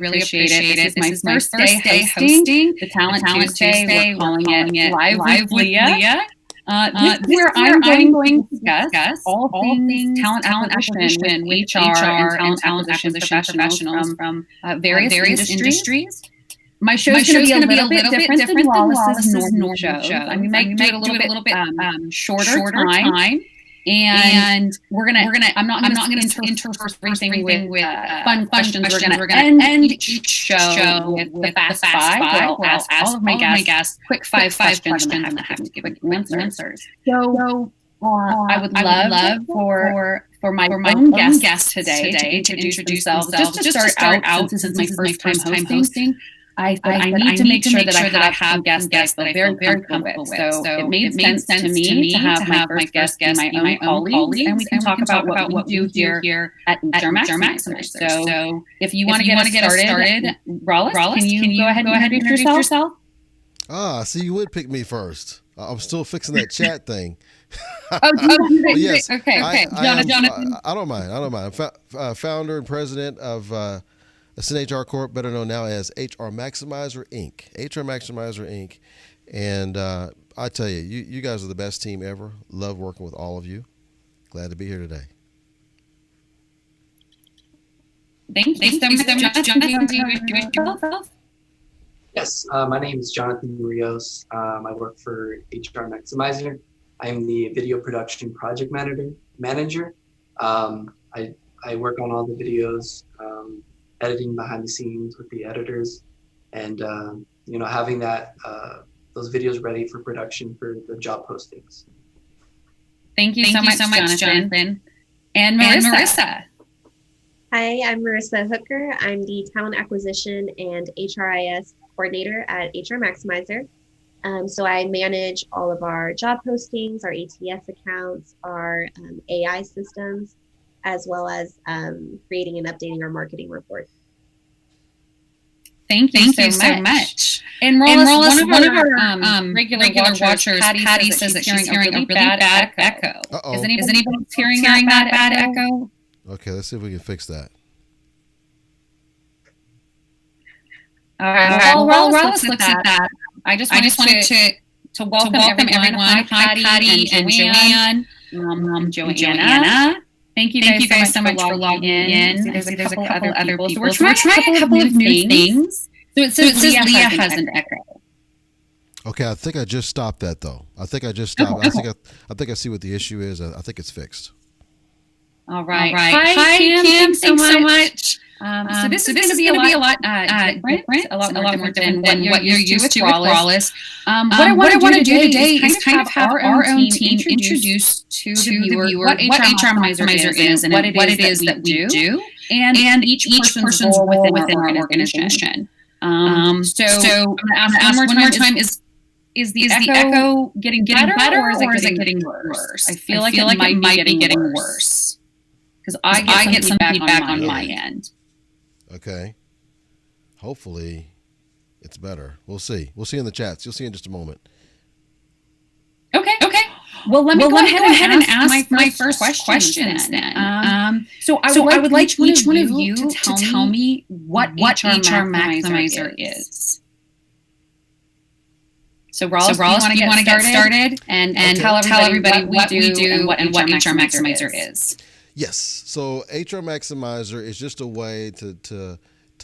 Really appreciate it. This is my first day hosting the Talent Tuesday. We're calling it Live with Leah. This is where I'm going to discuss all things talent acquisition with HR and talent acquisition professionals from various industries. My show is going to be a little bit different than Wallace's normal shows. We might do it a little bit shorter time. And I'm not going to intersperse everything with fun questions. We're going to end each show with the fast five. I'll ask all of my guests quick five questions and I have to give answers. So I would love for my own guest today to introduce themselves. Just to start out, since this is my first time hosting, I need to make sure that I have guests that I feel very comfortable with. So it made sense to me to have my first guest be my own colleagues, and we can talk about what we do here at HR Maximizer. So if you want to get us started, Rollis, can you go ahead and introduce yourself? See, you would pick me first. I'm still fixing that chat thing. Yes. Okay. Jonathan. I don't mind. I'm founder and president of Ascent HR Corp, better known now as HR Maximizer Inc. HR Maximizer Inc. And I tell you, you guys are the best team ever. Love working with all of you. Glad to be here today. Thank you so much, Jonathan. Yes, my name is Jonathan Rios. I work for HR Maximizer. I'm the video production project manager. I work on all the videos, editing behind the scenes with the editors, and having those videos ready for production for the job postings. Thank you so much, Jonathan. And Marissa. Hi, I'm Marissa Hooker. I'm the talent acquisition and HRIS coordinator at HR Maximizer. So I manage all of our job postings, our ATS accounts, our AI systems, as well as creating and updating our marketing report. Thank you so much. And Rollis, one of our regular watchers, Patty says that she's hearing a really bad echo. Uh-oh. Is anybody hearing that bad echo? Okay, let's see if we can fix that. All right. While Rollis looks at that, I just wanted to welcome everyone. Hi, Patty and Joanne. Joanna. Thank you guys so much for logging in. There's a couple other people. So we're trying a couple of new things. So it says Leah has an echo. Okay, I think I just stopped that though. I think I just stopped. I think I see what the issue is. I think it's fixed. All right. Hi, Kim. Thanks so much. So this is going to be a lot different, a lot more different than what you're used to with Rollis. What I want to do today is kind of have our own team introduce to the viewer what HR Maximizer is and what it is that we do, and each person's role within our organization. So I'm going to ask one more time, is the echo getting better or is it getting worse? I feel like it might be getting worse because I get some feedback on my end. Okay. Hopefully it's better. We'll see. We'll see in the chats. You'll see in just a moment. Okay. Well, let me go ahead and ask my first question then. So I would like each one of you to tell me what HR Maximizer is. So Rollis, you want to get started and tell everybody what we do and what HR Maximizer is. Yes. So HR Maximizer is just a way to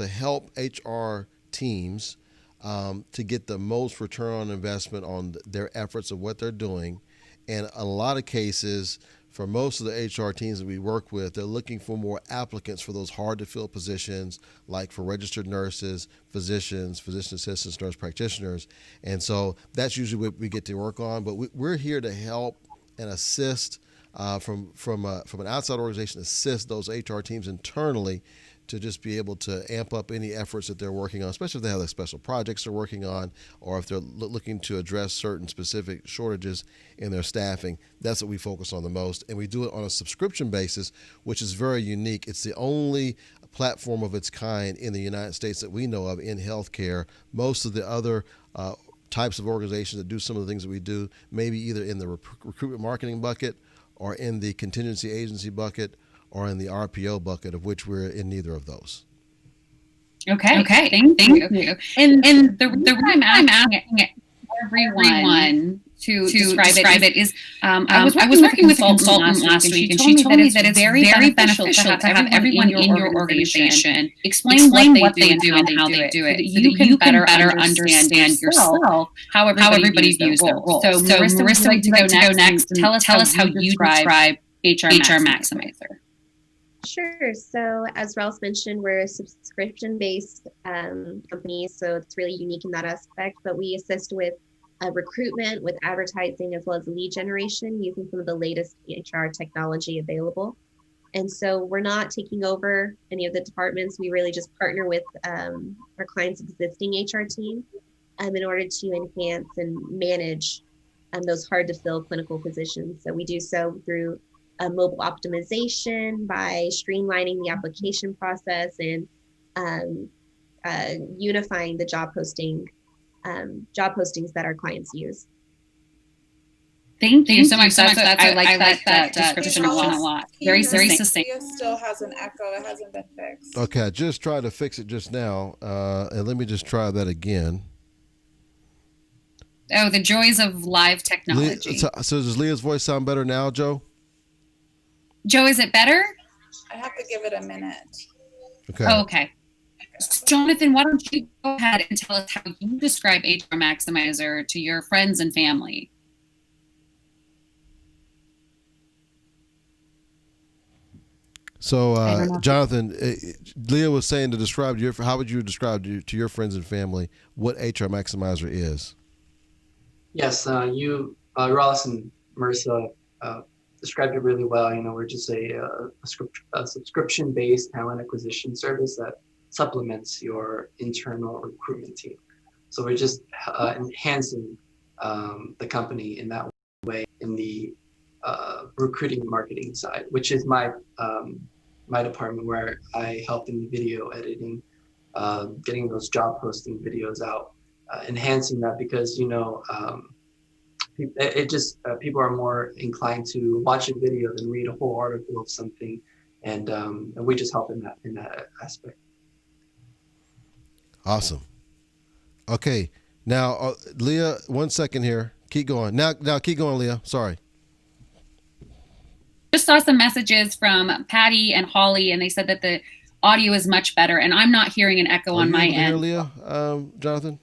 help HR teams to get the most return on investment on their efforts of what they're doing. And in a lot of cases, for most of the HR teams that we work with, they're looking for more applicants for those hard to fill positions, like for registered nurses, physicians, physician assistants, nurse practitioners. And so that's usually what we get to work on. But we're here to help and assist from an outside organization, assist those HR teams internally to just be able to amp up any efforts that they're working on, especially if they have like special projects they're working on, or if they're looking to address certain specific shortages in their staffing. That's what we focus on the most. And we do it on a subscription basis, which is very unique. It's the only platform of its kind in the United States that we know of in healthcare. Most of the other types of organizations that do some of the things that we do, maybe either in the recruitment marketing bucket or in the contingency agency bucket or in the RPO bucket, of which we're in neither of those. Okay. Thank you. And the reason I'm asking everyone to describe it is I was working with a consultant last week, and she told me that it's very beneficial to have everyone in your organization explain what they do and how they do it, so that you can better understand yourself how everybody views their role. So Marissa, would you like to go next and tell us how you describe HR Maximizer? Sure. So as Ross mentioned, we're a subscription-based company, so it's really unique in that aspect, but we assist with recruitment, with advertising, as well as lead generation using some of the latest HR technology available. And so we're not taking over any of the departments. We really just partner with our clients' existing HR team in order to enhance and manage those hard to fill clinical positions. So we do so through mobile optimization, by streamlining the application process and unifying the job postings that our clients use. Thank you so much. I like that description a lot. Very succinct. Leah still has an echo. It hasn't been fixed. Okay, I just tried to fix it just now, and let me just try that again. Oh, the joys of live technology. So does Leah's voice sound better now, Joe? Joe, is it better? I have to give it a minute. Okay. Oh, okay. Jonathan, why don't you go ahead and tell us how you describe HR Maximizer to your friends and family? So, Jonathan, Leah was saying to describe how would you describe to your friends and family what HR Maximizer is? Yes, you, Ross and Marissa, described it really well. You know, we're just a subscription-based talent acquisition service that supplements your internal recruitment team. So we're just enhancing the company in that way in the recruiting and marketing side, which is my department, where I help in the video editing, getting those job posting videos out, enhancing that, because people are more inclined to watch a video than read a whole article of something, and we just help in that aspect. Awesome. Okay, now Leah, 1 second here. Keep going. Now keep going, Leah. Sorry. Just saw some messages from Patty and Holly, and they said that the audio is much better, and I'm not hearing an echo on my end. Leah, Jonathan?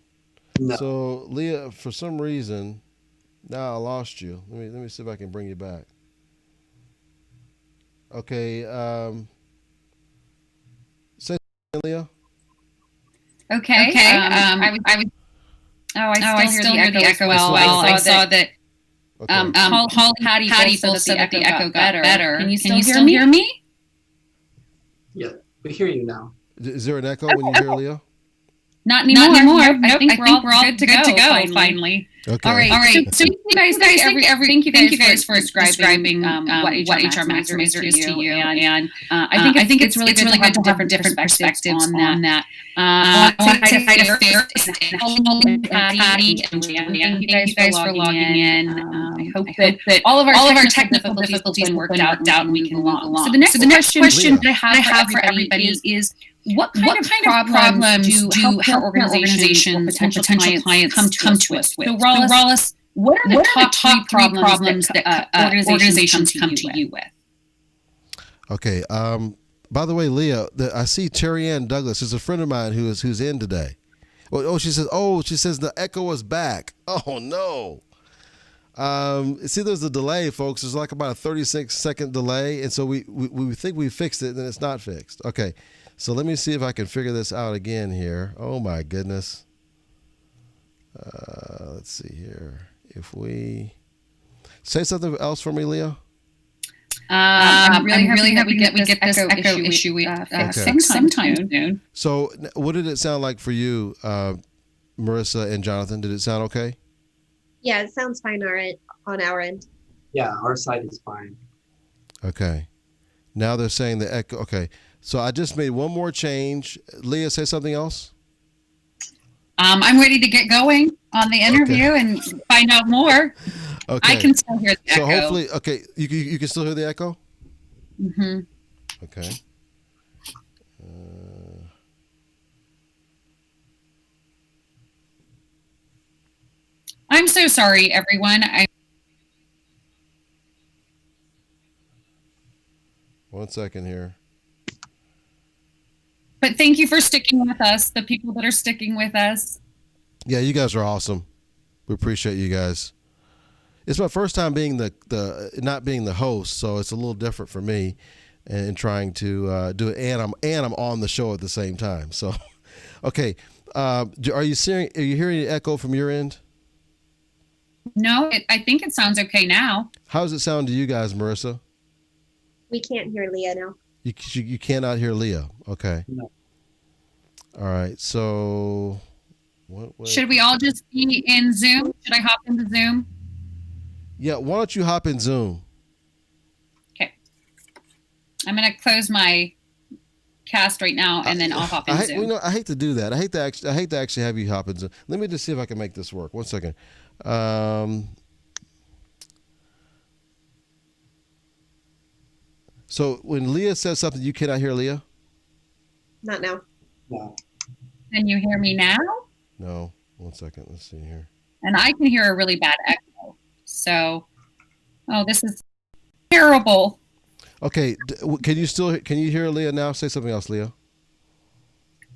No. So Leah, for some reason, now I lost you. Let me see if I can bring you back. Okay. Say something, Leah. Okay. I still hear the echo as well. I saw that. Okay. Patty both said that the echo got better. Can you still hear me? Yeah, we hear you now. Is there an echo when you hear Leah? Not anymore. I think we're all good to go. Finally. Okay. All right. So thank you guys for describing what HR Maximizer is to you, and I think it's really good to have different perspectives on that. Patty and Jan, thank you guys for logging in. I hope that all of our technical difficulties worked out and we can move along. So the next question that I have for everybody is, what kind of problems do healthcare organizations or potential clients come to us with? So Rollis, what are the top three problems that organizations come to you with? Okay. By the way, Leah, I see Terry Ann Douglas is a friend of mine who's in today. She says the echo is back. Oh no. See, there's a delay, folks. There's like about a 36-second delay, and so we think we fixed it, and then it's not fixed. Okay. So let me see if I can figure this out again here. Oh my goodness. Let's see here. If we say something else for me, Leah. I'm really happy that we get this echo issue fixed sometime soon. So what did it sound like for you, Marissa and Jonathan? Did it sound okay? Yeah, it sounds fine on our end. Yeah, our side is fine. Okay. Now they're saying the echo. Okay. So I just made one more change. Leah, say something else. I'm ready to get going on the interview and find out more. Okay. I can still hear the echo. So hopefully, okay, you can still hear the echo? Mm-hmm. Okay. I'm so sorry, everyone. One second here. But thank you for sticking with us, the people that are sticking with us. Yeah, you guys are awesome. We appreciate you guys. It's my first time being the not being the host, so it's a little different for me, and trying to do it. And I'm on the show at the same time. So, okay, are you hearing the echo from your end? No, I think it sounds okay now. How does it sound to you guys, Marissa? We can't hear Leah now. You cannot hear Leah. Okay. No. All right. So, what? Should we all just be in Zoom? Should I hop into Zoom? Yeah. Why don't you hop in Zoom? Okay. I'm gonna close my cast right now, and then I'll hop in Zoom. I hate to do that. I hate to actually have you hop in Zoom. Let me just see if I can make this work. One second. So when Leah says something, you cannot hear Leah? Not now. No. Can you hear me now? No. One second. Let's see here. And I can hear a really bad echo. So, this is terrible. Okay. Can you hear Leah now? Say something else, Leah.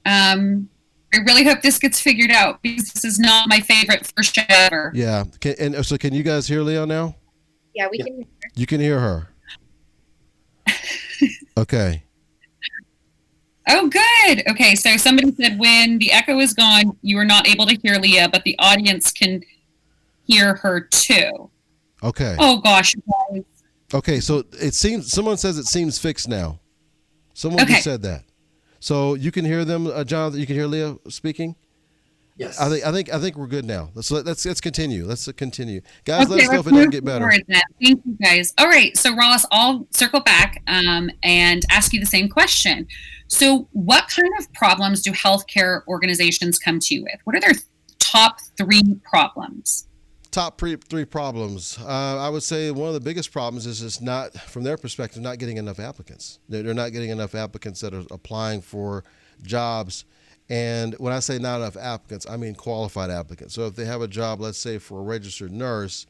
I really hope this gets figured out, because this is not my favorite first show ever. Yeah. So can you guys hear Leah now? Yeah, we can hear her. You can hear her. Okay. Oh, good. Okay, so somebody said when the echo is gone, you are not able to hear Leah, but the audience can hear her too. Okay. Oh gosh, guys. Okay, so someone says it seems fixed now. Someone just said that. So you can hear them, Jonathan. You can hear Leah speaking. Yes. I think we're good now. Let's continue. Let's continue, guys. Let us know if it doesn't get better. Thank you, guys. All right, so Ross, I'll circle back and ask you the same question. So, what kind of problems do healthcare organizations come to you with? What are their top 3 problems? Top three problems. I would say one of the biggest problems is just not, from their perspective, not getting enough applicants. They're not getting enough applicants that are applying for jobs. And when I say not enough applicants, I mean qualified applicants. So if they have a job, let's say for a registered nurse,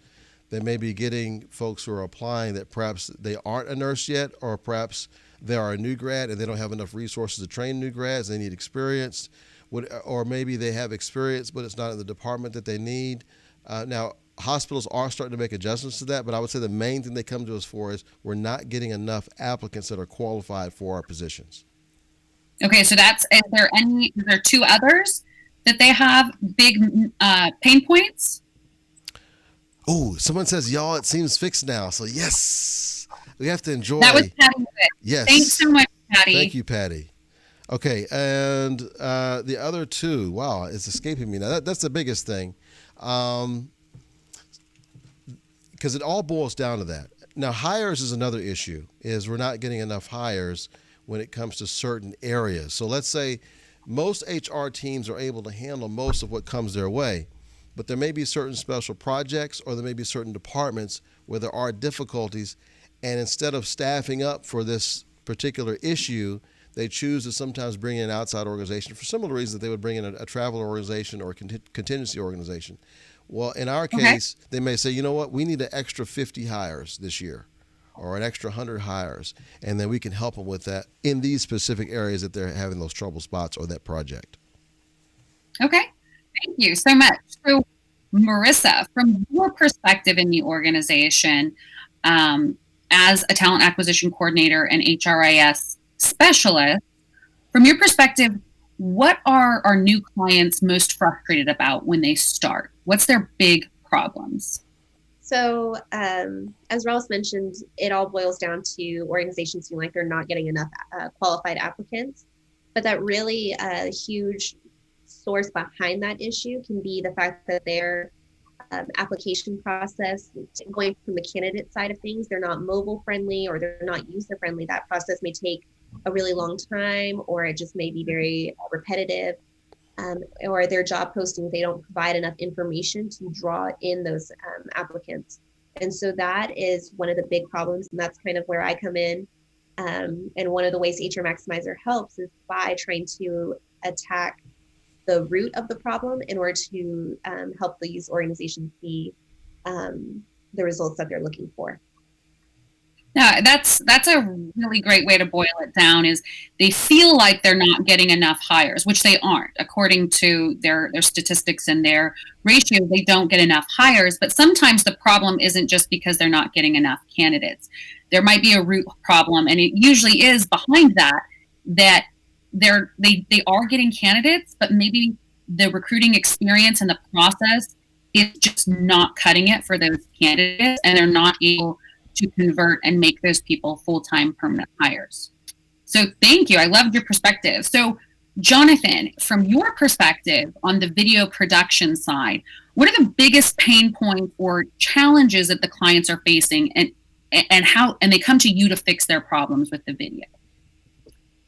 they may be getting folks who are applying that perhaps they aren't a nurse yet, or perhaps they are a new grad and they don't have enough resources to train new grads. They need experience, or maybe they have experience, but it's not in the department that they need. Now, hospitals are starting to make adjustments to that, but I would say the main thing they come to us for is we're not getting enough applicants that are qualified for our positions. Okay, so is there 2 others that they have big pain points? Oh, someone says, y'all, it seems fixed now. So yes, we have to enjoy. That was Patty. Yes. Thanks so much, Patty. Thank you, Patty. Okay, and the other 2, wow, it's escaping me now. That's the biggest thing, because it all boils down to that. Now, hires is another issue, is we're not getting enough hires when it comes to certain areas. So let's say most HR teams are able to handle most of what comes their way, but there may be certain special projects, or there may be certain departments where there are difficulties, and instead of staffing up for this particular issue, they choose to sometimes bring in an outside organization for similar reasons that they would bring in a travel organization or a contingency organization. Well, in our case, they may say, you know what, we need an extra 50 hires this year, or an extra 100 hires, and then we can help them with that in these specific areas that they're having those trouble spots or that project. Okay, thank you so much. So, Marissa, from your perspective in the organization, as a talent acquisition coordinator and HRIS specialist, from your perspective, what are our new clients most frustrated about when they start? What's their big problems? So, as Rios mentioned, it all boils down to organizations feeling like they're not getting enough qualified applicants. But that really a huge source behind that issue can be the fact that their application process, going from the candidate side of things, they're not mobile friendly or they're not user friendly. That process may take a really long time, or it just may be very repetitive. Or their job postings, they don't provide enough information to draw in those applicants. And so that is one of the big problems. And that's kind of where I come in. And one of the ways HR Maximizer helps is by trying to attack the root of the problem in order to help these organizations see the results that they're looking for. Yeah, that's a really great way to boil it down. Is they feel like they're not getting enough hires, which they aren't. According to their statistics and their ratio, they don't get enough hires. But sometimes the problem isn't just because they're not getting enough candidates. There might be a root problem, and it usually is behind that they are getting candidates, but maybe the recruiting experience and the process is just not cutting it for those candidates, and they're not able to convert and make those people full-time permanent hires. So thank you. I loved your perspective. So Jonathan, from your perspective on the video production side, what are the biggest pain points or challenges that the clients are facing, and they come to you to fix their problems with the video?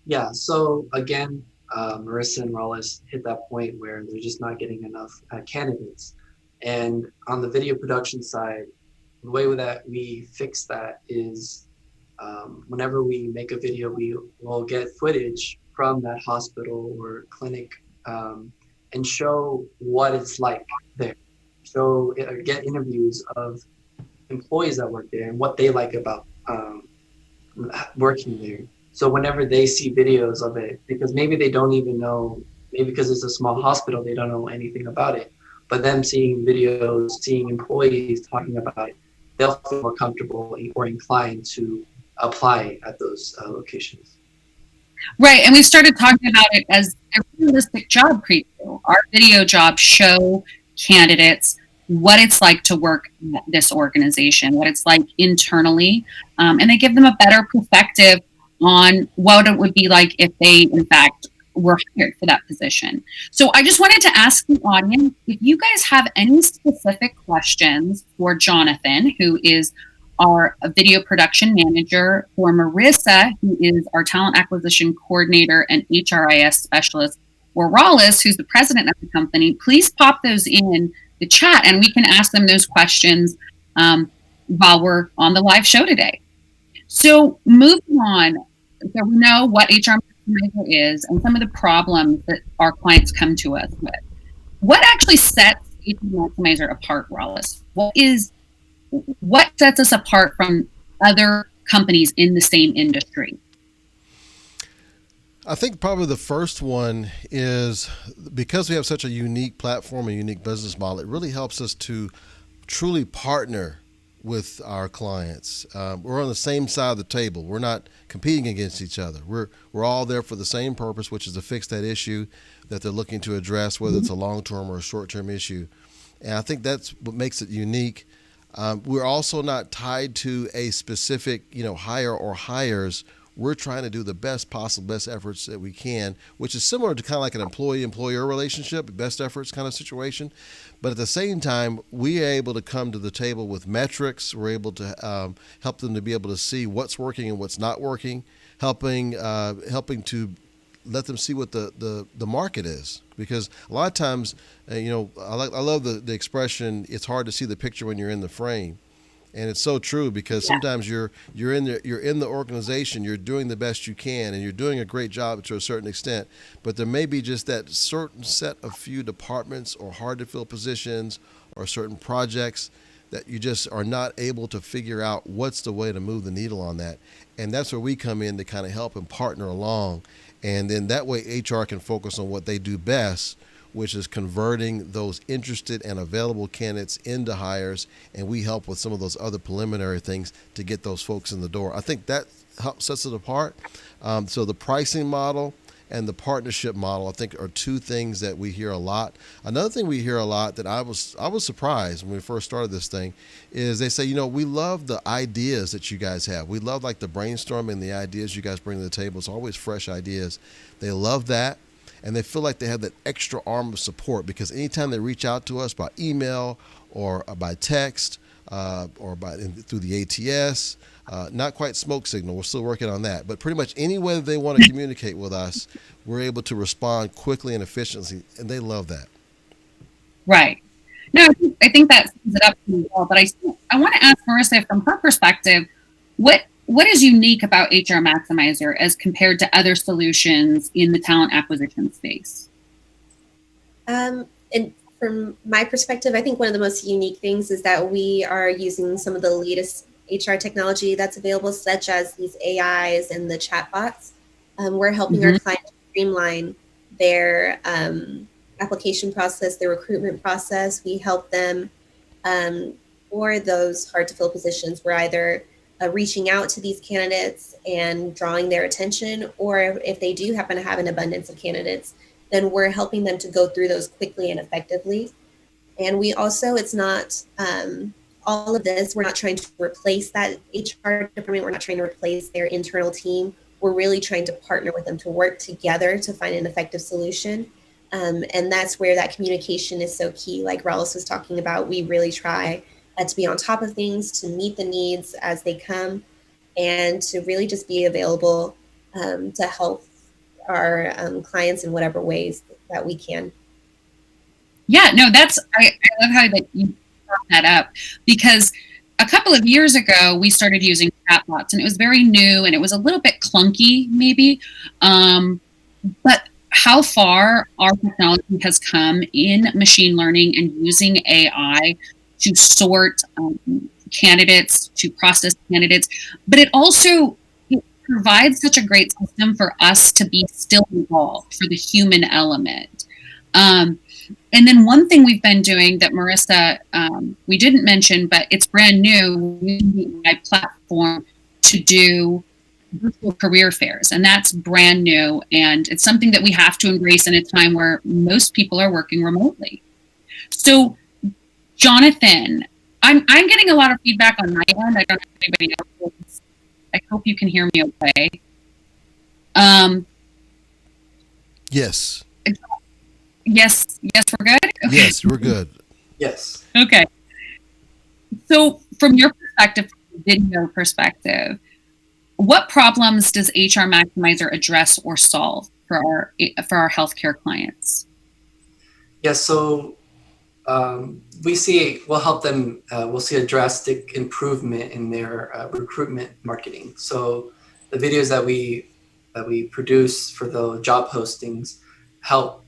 Yeah, so again, Marissa and Rios hit that point where they're just not getting enough candidates. And on the video production side, the way that we fix that is whenever we make a video, we will get footage from that hospital or clinic and show what it's like there. Get interviews of employees that work there and what they like about working there. So whenever they see videos of it, because maybe they don't even know, maybe because it's a small hospital, they don't know anything about it, but them seeing videos, seeing employees talking about it, they'll feel more comfortable or inclined to apply at those locations. Right, and we started talking about it as a realistic job preview. Our video jobs show candidates what it's like to work at this organization, what it's like internally, and they give them a better perspective on what it would be like if they, in fact, were hired for that position. So I just wanted to ask the audience if you guys have any specific questions for Jonathan, who is our video production manager, for Marissa, who is our talent acquisition coordinator and HRIS specialist, or Rios, who's the president of the company. Please pop those in the chat and we can ask them those questions while we're on the live show today. So moving on, so we know what HR Maximizer is and some of the problems that our clients come to us with. What actually sets HR Maximizer apart, Rios? What sets us apart from other companies in the same industry? I think probably the first one is because we have such a unique platform and unique business model, it really helps us to truly partner with our clients. We're on the same side of the table. We're not competing against each other. We're all there for the same purpose, which is to fix that issue that they're looking to address, whether it's a long-term or a short-term issue. And I think that's what makes it unique. We're also not tied to a specific, hire or hires. We're trying to do the best efforts that we can, which is similar to kind of like an employee-employer relationship, best efforts kind of situation. But at the same time, we are able to come to the table with metrics. We're able to help them to be able to see what's working and what's not working, helping to let them see what the market is. Because a lot of times, I love the expression, it's hard to see the picture when you're in the frame. And it's so true, because sometimes you're in the organization, you're doing the best you can, and you're doing a great job to a certain extent. But there may be just that certain set of few departments or hard to fill positions or certain projects that you just are not able to figure out what's the way to move the needle on that. And that's where we come in to kind of help and partner along. And then that way HR can focus on what they do best, which is converting those interested and available candidates into hires, and we help with some of those other preliminary things to get those folks in the door. I think that helps sets it apart. So the pricing model and the partnership model, I think, are two things that we hear a lot. Another thing we hear a lot that I was surprised when we first started this thing is they say, we love the ideas that you guys have. We love like the brainstorming, the ideas you guys bring to the table. It's always fresh ideas. They love that. And they feel like they have that extra arm of support, because anytime they reach out to us by email or by text or through the ATS, not quite smoke signal, we're still working on that, but pretty much any way that they want to communicate with us, we're able to respond quickly and efficiently, and they love that. Right. No, I think that sums it up pretty well, but I want to ask Marissa, from her perspective, what is unique about HR Maximizer as compared to other solutions in the talent acquisition space? And from my perspective, I think one of the most unique things is that we are using some of the latest HR technology that's available, such as these AIs and the chatbots. We're helping our clients streamline their application process, their recruitment process. We help them for those hard to fill positions. We're either reaching out to these candidates and drawing their attention, or if they do happen to have an abundance of candidates, then we're helping them to go through those quickly and effectively. And we also, it's not all of this, we're not trying to replace that HR department. We're not trying to replace their internal team. We're really trying to partner with them to work together to find an effective solution. And that's where that communication is so key. Like Rios was talking about, we really try to be on top of things, to meet the needs as they come, and to really just be available to help our clients in whatever ways that we can. Yeah, no, I love how that you brought that up, because a couple of years ago we started using chatbots, and it was very new and it was a little bit clunky maybe, but how far our technology has come in machine learning and using AI to sort candidates, to process candidates, but it also provides such a great system for us to be still involved, for the human element. And then one thing we've been doing that Marissa, we didn't mention, but it's brand new, we use the AI platform to do virtual career fairs, and that's brand new, and it's something that we have to embrace in a time where most people are working remotely. So, Jonathan, I'm getting a lot of feedback on my end. I don't know if anybody else is. I hope you can hear me okay. Yes. Yes, we're good? Okay. Yes, we're good. Yes. Okay. So from your perspective, from the video perspective, what problems does HR Maximizer address or solve for our healthcare clients? Yes. So we'll help them. We'll see a drastic improvement in their recruitment marketing. So the videos that we produce for the job postings help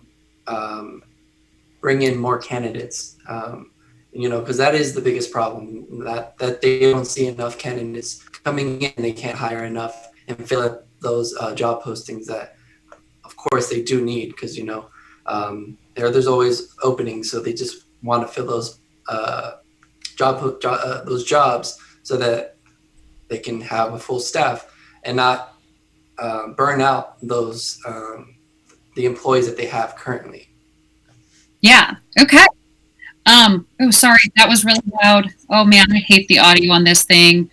bring in more candidates. Because that is the biggest problem, that they don't see enough candidates coming in. They can't hire enough and fill up those job postings that, of course, they do need, because there's always openings, so they just want to fill those those jobs so that they can have a full staff and not burn out those the employees that they have currently. Yeah. Okay. Oh, sorry, that was really loud. Oh man, I hate the audio on this thing.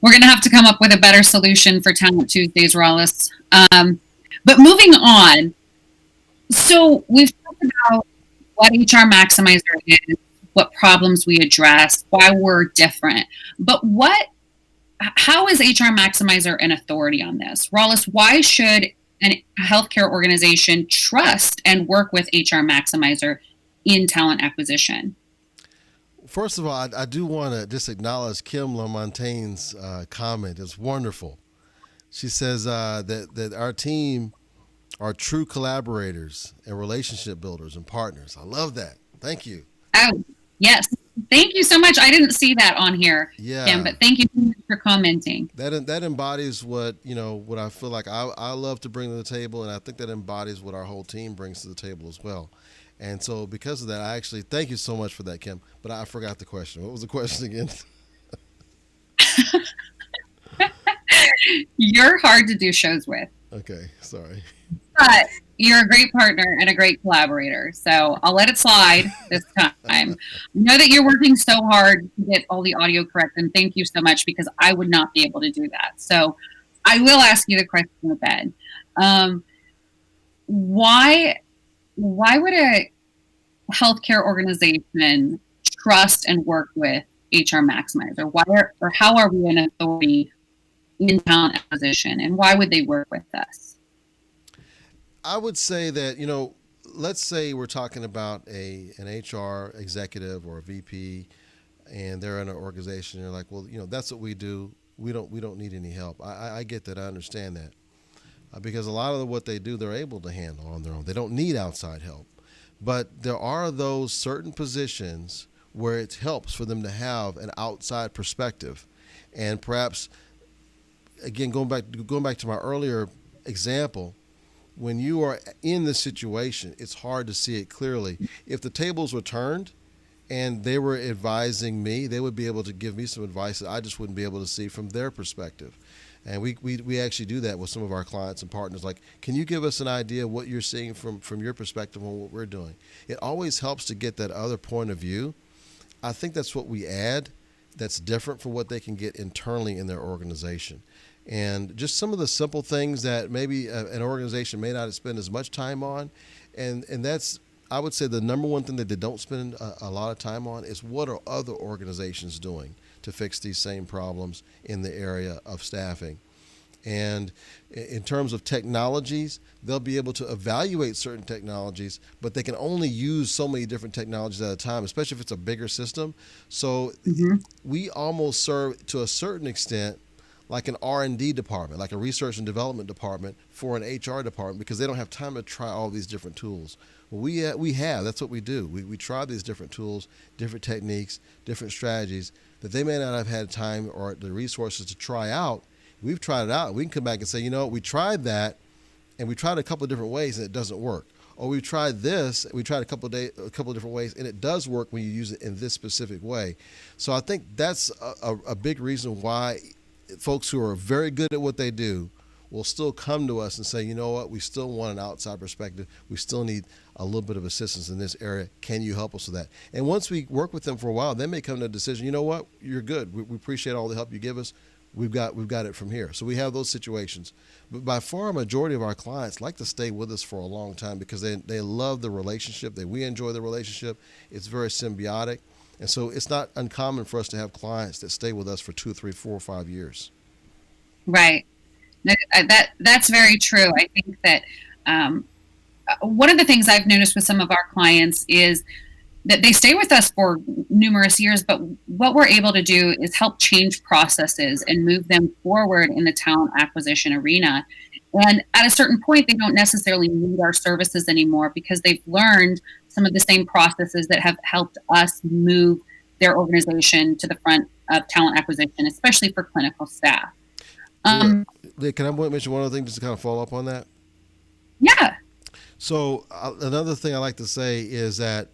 We're gonna have to come up with a better solution for Talent Tuesdays, Rios. But moving on. So we've talked about what HR Maximizer is, what problems we address, why we're different. But how is HR Maximizer an authority on this? Rios, why should a healthcare organization trust and work with HR Maximizer in talent acquisition? First of all, I do want to just acknowledge Kim LaMontagne's comment. It's wonderful. She says that our team are true collaborators and relationship builders and partners. I love that. Thank you. Oh, yes. Thank you so much. I didn't see that on here, Kim, but thank you for commenting. That embodies what I feel like I love to bring to the table, and I think that embodies what our whole team brings to the table as well. And so because of that, I actually thank you so much for that, Kim. But I forgot the question. What was the question again? You're hard to do shows with. Okay, sorry. But you're a great partner and a great collaborator. So I'll let it slide this time. I know that you're working so hard to get all the audio correct, and thank you so much, because I would not be able to do that. So I will ask you the question again. Why would a healthcare organization trust and work with HR Maximizer? Or how are we an authority in talent acquisition, and why would they work with us? I would say that, let's say we're talking about an HR executive or a VP, and they're in an organization. And you're like, well, that's what we do. We don't need any help. I get that. I understand that, because a lot of what they do, they're able to handle on their own. They don't need outside help. But there are those certain positions where it helps for them to have an outside perspective. And perhaps, again, going back to my earlier example, when you are in this situation, it's hard to see it clearly. If the tables were turned and they were advising me, they would be able to give me some advice that I just wouldn't be able to see from their perspective. And we actually do that with some of our clients and partners. Like, can you give us an idea of what you're seeing from your perspective on what we're doing? It always helps to get that other point of view. I think that's what we add that's different from what they can get internally in their organization. And just some of the simple things that maybe an organization may not spend as much time on. And that's, I would say, the number one thing that they don't spend a lot of time on is what are other organizations doing to fix these same problems in the area of staffing. And in terms of technologies, they'll be able to evaluate certain technologies, but they can only use so many different technologies at a time, especially if it's a bigger system. So we almost serve, to a certain extent, like an R&D department, like a research and development department for an HR department, because they don't have time to try all these different tools. Well, we have, that's what we do. We try these different tools, different techniques, different strategies that they may not have had time or the resources to try out. We've tried it out. We can come back and say, you know, we tried that and we tried a couple of different ways and it doesn't work. Or we tried this, we tried a couple of different ways and it does work when you use it in this specific way. So I think that's a big reason why folks who are very good at what they do will still come to us and say, you know what, we still want an outside perspective. We still need a little bit of assistance in this area. Can you help us with that? And once we work with them for a while, they may come to a decision, you know what, you're good. We appreciate all the help you give us. We've got it from here. So we have those situations. But by far a majority of our clients like to stay with us for a long time because they love the relationship, we enjoy the relationship. It's very symbiotic. And so it's not uncommon for us to have clients that stay with us for 2, 3, 4, 5 years. Right. That's very true. I think that one of the things I've noticed with some of our clients is that they stay with us for numerous years, but what we're able to do is help change processes and move them forward in the talent acquisition arena. And at a certain point, they don't necessarily need our services anymore because they've learned some of the same processes that have helped us move their organization to the front of talent acquisition, especially for clinical staff. Can I mention one other thing just to kind of follow up on that? Yeah. So another thing I like to say is that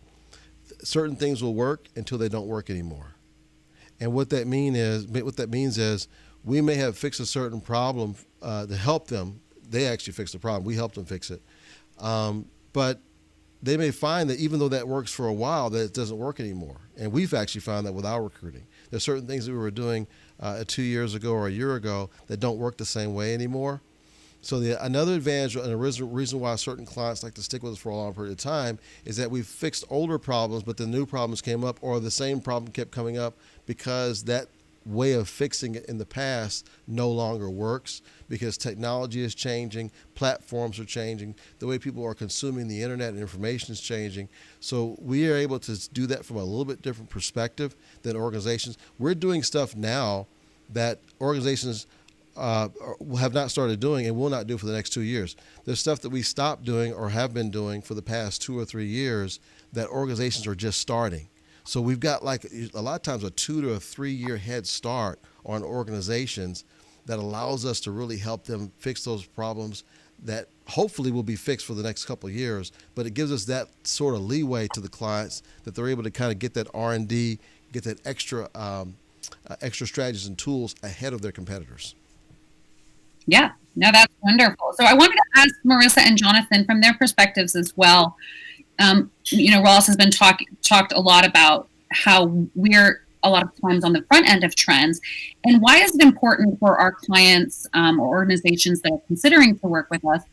certain things will work until they don't work anymore. And what that means is we may have fixed a certain problem to help them. They actually fixed the problem. We helped them fix it. But they may find that even though that works for a while, that it doesn't work anymore. And we've actually found that with our recruiting. There's certain things that we were doing 2 years ago or a year ago that don't work the same way anymore. So another advantage and a reason why certain clients like to stick with us for a long period of time is that we've fixed older problems, but the new problems came up or the same problem kept coming up because that way of fixing it in the past no longer works because technology is changing, platforms are changing, the way people are consuming the internet and information is changing. So we are able to do that from a little bit different perspective than organizations. We're doing stuff now that organizations have not started doing and will not do for the next 2 years. There's stuff that we stopped doing or have been doing for the past 2 or 3 years that organizations are just starting. So we've got like a lot of times a 2 to 3 year head start on organizations that allows us to really help them fix those problems that hopefully will be fixed for the next couple of years. But it gives us that sort of leeway to the clients that they're able to kind of get that R&D, get that extra strategies and tools ahead of their competitors. Yeah, no, that's wonderful. So I wanted to ask Marissa and Jonathan from their perspectives as well. Ross has been talked a lot about how we're a lot of times on the front end of trends. And why is it important for our clients or organizations that are considering to work with us?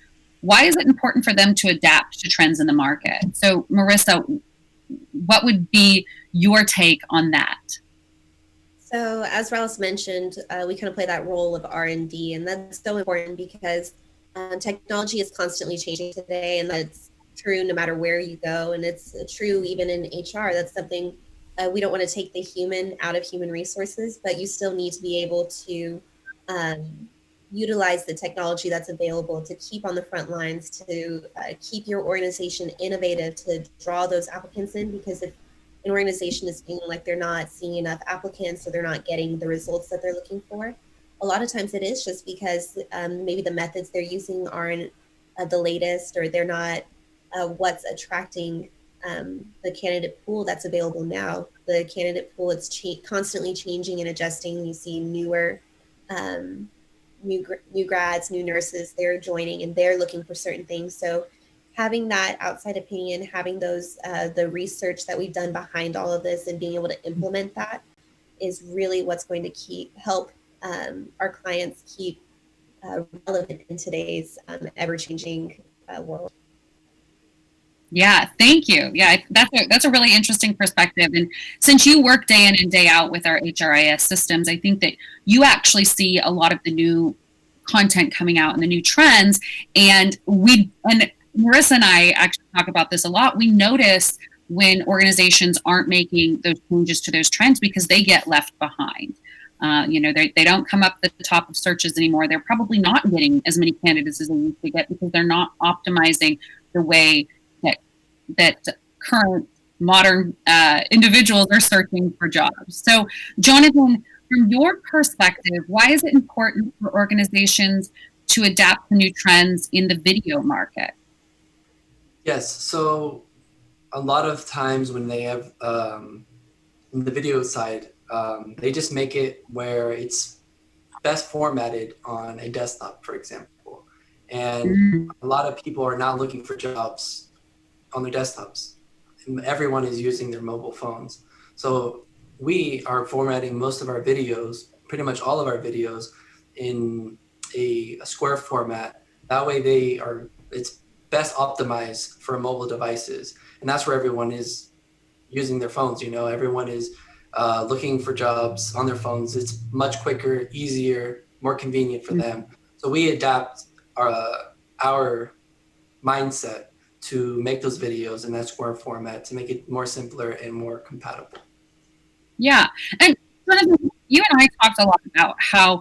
Why is it important for them to adapt to trends in the market? So Marissa, what would be your take on that? So as Rios mentioned, we kind of play that role of R&D, and that's so important because technology is constantly changing today, and that's true no matter where you go, and it's true even in HR. That's something we don't want to take the human out of human resources, but you still need to be able to utilize the technology that's available to keep on the front lines, to keep your organization innovative, to draw those applicants in. Because if an organization is feeling like they're not seeing enough applicants or they're not getting the results that they're looking for, a lot of times it is just because maybe the methods they're using aren't the latest, or they're not what's attracting the candidate pool that's available now. The candidate pool, it's constantly changing and adjusting. You see newer new grads, new nurses, they're joining and they're looking for certain things. So having that outside opinion, having those the research that we've done behind all of this and being able to implement that is really what's going to help our clients keep relevant in today's ever-changing world. Yeah, thank you. Yeah, that's a really interesting perspective. And since you work day in and day out with our HRIS systems, I think that you actually see a lot of the new content coming out and the new trends. And Marissa and I actually talk about this a lot. We notice when organizations aren't making those changes to those trends because they get left behind. They don't come up at the top of searches anymore. They're probably not getting as many candidates as they used to get because they're not optimizing the way that current modern individuals are searching for jobs. So, Jonathan, from your perspective, why is it important for organizations to adapt to new trends in the video market? Yes, so a lot of times when they have in the video side, they just make it where it's best formatted on a desktop, for example. And a lot of people are not looking for jobs on their desktops. Everyone is using their mobile phones. So we are formatting most of our videos, pretty much all of our videos, in a square format. That way it's best optimized for mobile devices. And that's where everyone is using their phones. Everyone is looking for jobs on their phones. It's much quicker, easier, more convenient for them. So we adapt our mindset to make those videos in that square format to make it more simpler and more compatible. Yeah. And you and I talked a lot about how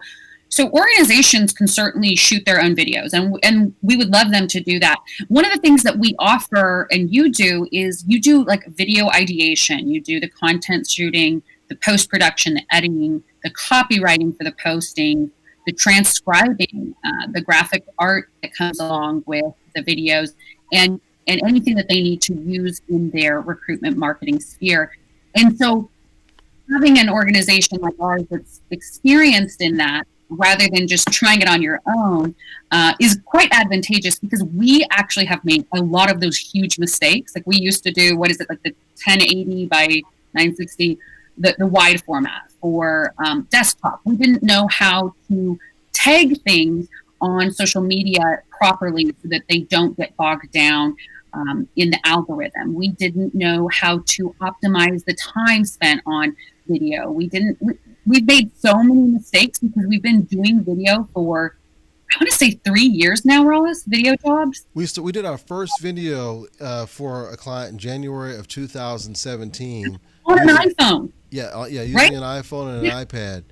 organizations can certainly shoot their own videos, and we would love them to do that. One of the things that we offer and you do is you do like video ideation. You do the content shooting, the post-production, the editing, the copywriting for the posting, the transcribing, the graphic art that comes along with the videos, and anything that they need to use in their recruitment marketing sphere. And so having an organization like ours that's experienced in that, rather than just trying it on your own, is quite advantageous because we actually have made a lot of those huge mistakes. Like we used to do, like the 1080 by 960, the wide format for desktop. We didn't know how to tag things on social media properly so that they don't get bogged down in the algorithm. We didn't know how to optimize the time spent on video. We've made so many mistakes because we've been doing video for, I want to say 3 years now, Rios, video jobs. We did our first video for a client in January of 2017. On an iPhone. Yeah, using an iPhone and an iPad.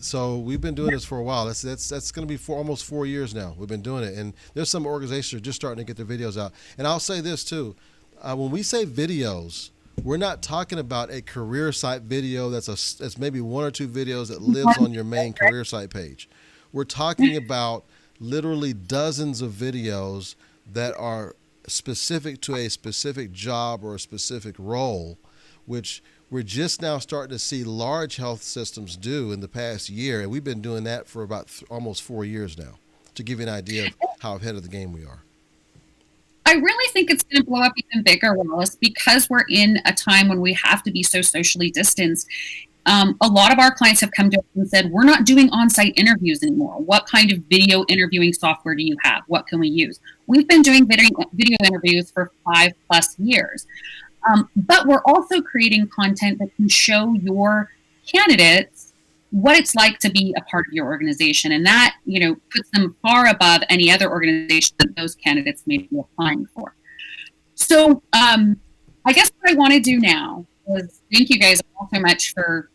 So we've been doing this for a while. That's going to be almost 4 years now. We've been doing it, and there's some organizations that are just starting to get their videos out. And I'll say this too: when we say videos, we're not talking about a career site video that's maybe 1 or 2 videos that lives on your main career site page. We're talking about literally dozens of videos that are specific to a specific job or a specific role, which we're just now starting to see large health systems do in the past year. And we've been doing that for about almost 4 years now, to give you an idea of how ahead of the game we are. I really think it's going to blow up even bigger, Wallace, because we're in a time when we have to be so socially distanced. A lot of our clients have come to us and said, we're not doing on-site interviews anymore. What kind of video interviewing software do you have? What can we use? We've been doing video interviews for 5+ years. But we're also creating content that can show your candidates what it's like to be a part of your organization. And that, puts them far above any other organization that those candidates may be applying for. So I guess what I want to do now is thank you guys all so much for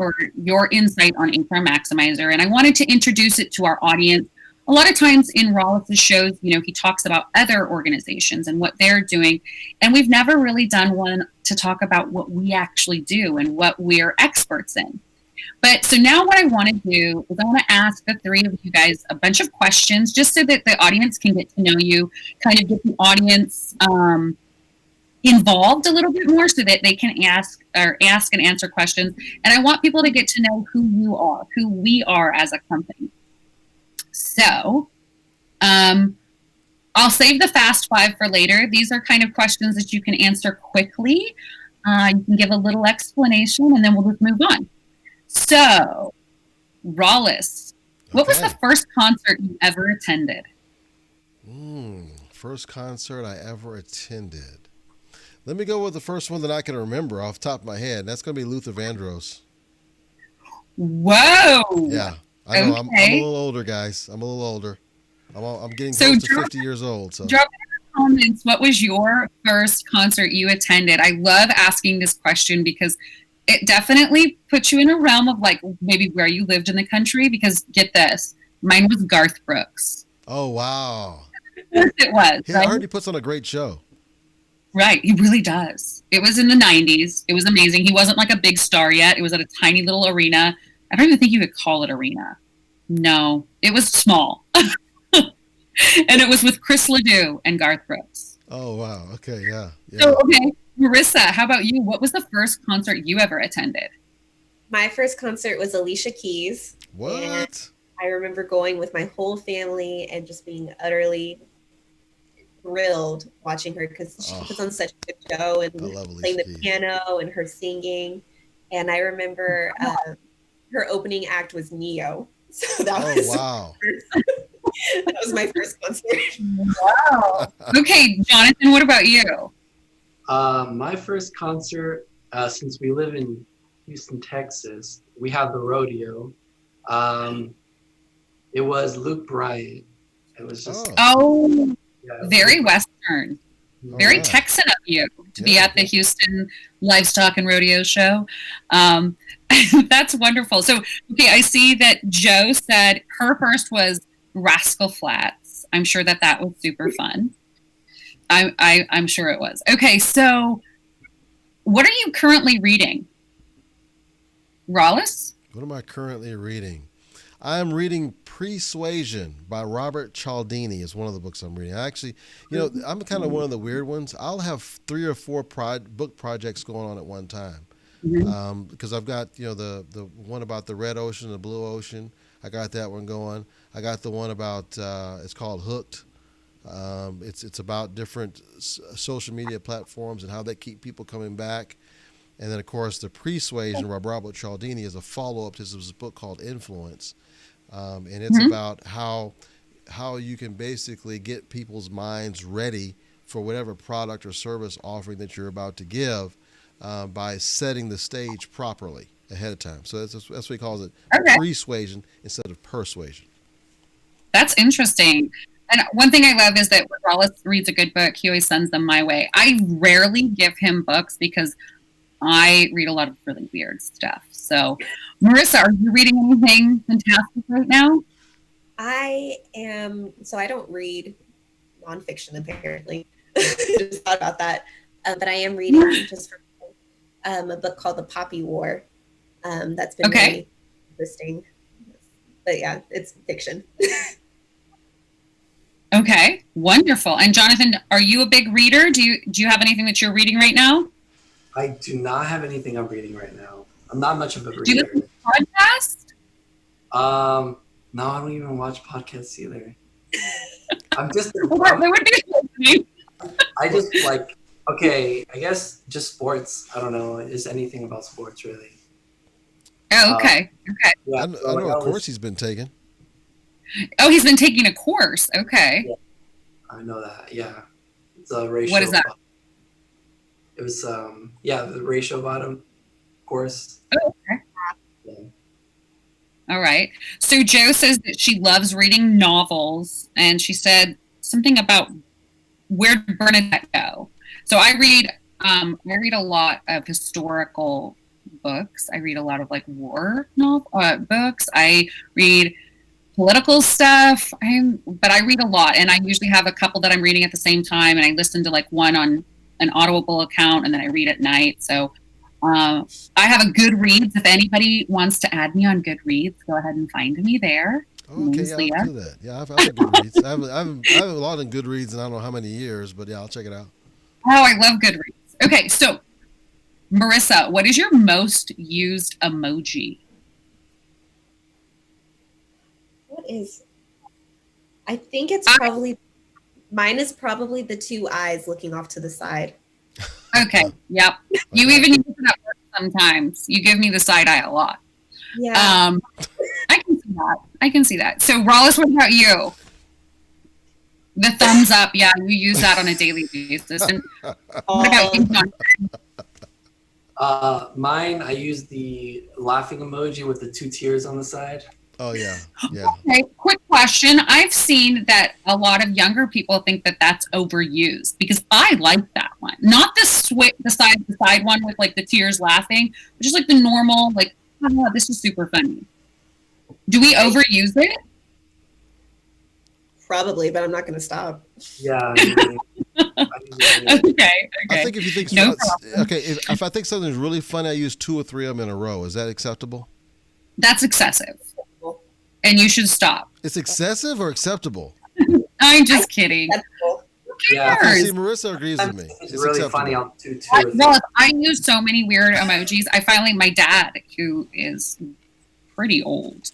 for your insight on HR Maximizer. And I wanted to introduce it to our audience. A lot of times in Rios' shows, you know, he talks about other organizations and what they're doing. And we've never really done one to talk about what we actually do and what we're experts in. But so now what I want to do is I want to ask the three of you guys a bunch of questions just so that the audience can get to know you, kind of get the audience involved a little bit more so that they can ask and answer questions. And I want people to get to know who you are, who we are as a company. So I'll save the fast five for later. These are kind of questions that you can answer quickly. You can give a little explanation and then we'll just move on. So, Rios, what was the first concert you ever attended? First concert I ever attended. Let me go with the first one that I can remember off the top of my head. That's going to be Luther Vandross. Whoa! Yeah, I know. I'm a little older, guys. I'm a little older. I'm getting close to 50 years old. So drop in the comments. What was your first concert you attended? I love asking this question because it definitely puts you in a realm of like maybe where you lived in the country, because get this, mine was Garth Brooks. Oh, wow. It was. I heard he puts on a great show. Right. He really does. It was in the 90s. It was amazing. He wasn't like a big star yet. It was at a tiny little arena. I don't even think you could call it arena. No, it was small. And it was with Chris Ledoux and Garth Brooks. Oh, wow. Okay. Yeah. So, okay. Marissa, how about you? What was the first concert you ever attended? My first concert was Alicia Keys. What? I remember going with my whole family and just being utterly thrilled watching her because she puts on such a good show and playing the piano and her singing. And I remember her opening act was Neo. So that that was my first concert. Wow. Okay, Jonathan, what about you? My first concert, since we live in Houston, Texas, we have the rodeo. It was Luke Bryan. It was just very Western, very Texan of you to be at the Houston Livestock and Rodeo Show. That's wonderful. So, okay, I see that Joe said her first was Rascal Flatts. I'm sure that was super fun. I'm sure it was. Okay, so what are you currently reading? Rios? What am I currently reading? I'm reading Persuasion by Robert Cialdini is one of the books I'm reading. Actually, I'm kind of one of the weird ones. I'll have 3 or 4 book projects going on at one time. Because I've got, the one about the red ocean, the blue ocean. I got that one going. I got the one about, it's called Hooked. It's about different social media platforms and how they keep people coming back. And then, of course, the Persuasion by Robert Cialdini is a follow-up to this book called Influence. And it's about how you can basically get people's minds ready for whatever product or service offering that you're about to give by setting the stage properly ahead of time. So that's what he calls it, persuasion instead of persuasion. That's interesting. And one thing I love is that when Rios reads a good book, he always sends them my way. I rarely give him books because I read a lot of really weird stuff. So, Marissa, are you reading anything fantastic right now? I am. So I don't read nonfiction, apparently. Just thought about that. But I am reading just for a book called The Poppy War. That's been really interesting. But yeah, it's fiction. Okay, wonderful. And Jonathan, are you a big reader? Do you have anything that you're reading right now? I do not have anything I'm reading right now. I'm not much of a reader. Do you listen to podcasts? No, I don't even watch podcasts either. I'm just. I just like. Okay, I guess just sports. I don't know. Is anything about sports really? Oh, okay. Yeah, I know a course he's been taking. Oh, he's been taking a course. Okay. Yeah, I know that. Yeah, it's a ratio. What is that? It was the ratio bottom course. Oh, okay. Yeah. All right. So Jo says that she loves reading novels, and she said something about where did Bernadette go? So I read a lot of historical books. I read a lot of like war books. I read political stuff. But I read a lot, and I usually have a couple that I'm reading at the same time, and I listen to like one on an Audible account, and then I read at night. So I have a Goodreads. If anybody wants to add me on Goodreads, go ahead and find me there. Okay, yeah, I'll do that. Yeah, I've Goodreads. I have a lot in Goodreads, and I don't know how many years, but yeah, I'll check it out. Oh, I love Goodreads. Okay, so Marissa, what is your most used emoji? I think it's probably, mine is probably the two eyes looking off to the side. Okay, yep. You even use it at work sometimes. You give me the side eye a lot. Yeah. I can see that. So, Rollis, what about you? The thumbs up. Yeah, you use that on a daily basis. And what about you, John? Mine, I use the laughing emoji with the 2 tears on the side. Oh, yeah. Okay, quick question. I've seen that a lot of younger people think that that's overused because I like that one. Not the side one with like the tears laughing, but just like the normal, like, oh, this is super funny. Do we overuse it? Probably, but I'm not going to stop. Yeah. Okay. I think if you think if I think something's really funny, I use 2 or 3 of them in a row. Is that acceptable? That's excessive. And you should stop. It's excessive or acceptable? I'm just kidding. Yeah. See, Marissa agrees with me. It's really funny. I'll do 2 or 3. Well, I use so many weird emojis. My dad, who is pretty old,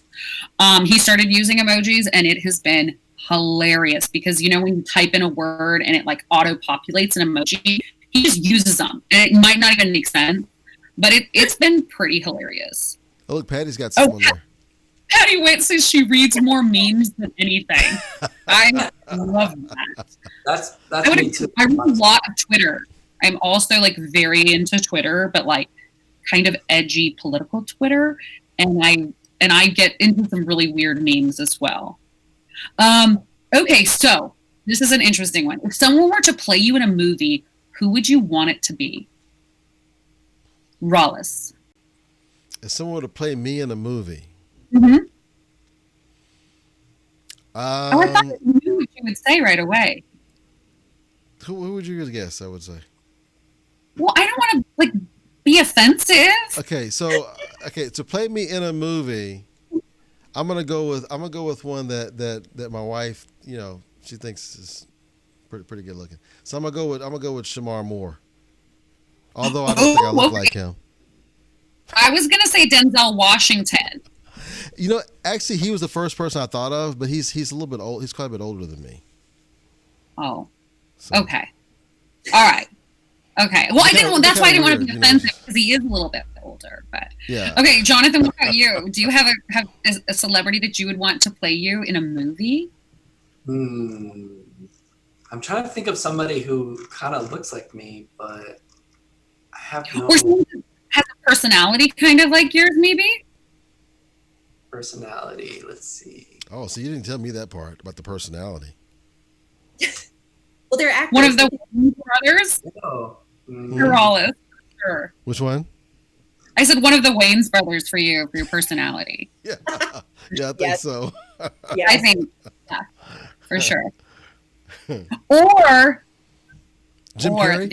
he started using emojis, and it has been hilarious because, you know, when you type in a word and it like auto-populates an emoji, he just uses them. And it might not even make sense, but it's been pretty hilarious. Oh, look, Patty's got someone there. Patty Witt says she reads more memes than anything. I love that. That's me too. I read a lot of Twitter. I'm also like very into Twitter, but like kind of edgy political Twitter, and I get into some really weird memes as well. Okay, so this is an interesting one. If someone were to play you in a movie, who would you want it to be? Rollis. If someone were to play me in a movie. Mm-hmm. I thought you knew what you would say right away. Who would you guess? I would say. Well, I don't want to like be offensive. Okay, so to play me in a movie, I'm gonna go with one that my wife, you know, she thinks is pretty good looking. So I'm gonna go with Shamar Moore. Although I don't think I look like him. I was gonna say Denzel Washington. You know, actually, he was the first person I thought of, but he's a little bit old. He's quite a bit older than me. Oh, so. Okay, all right, okay. Well, that's why I didn't want to be offensive because he is a little bit older. But yeah. Okay, Jonathan, what about you? Do you have a celebrity that you would want to play you in a movie? I'm trying to think of somebody who kind of looks like me, but I have no. Or someone who has a personality kind of like yours, maybe. Personality. Let's see. Oh, so you didn't tell me that part about the personality. Well, they're actors. One of the Wayans brothers. Oh. Rollis, sure. Which one? I said one of the Wayans brothers for your personality. Yeah, I think so. Yeah, I think for sure. Or Jim Carrey,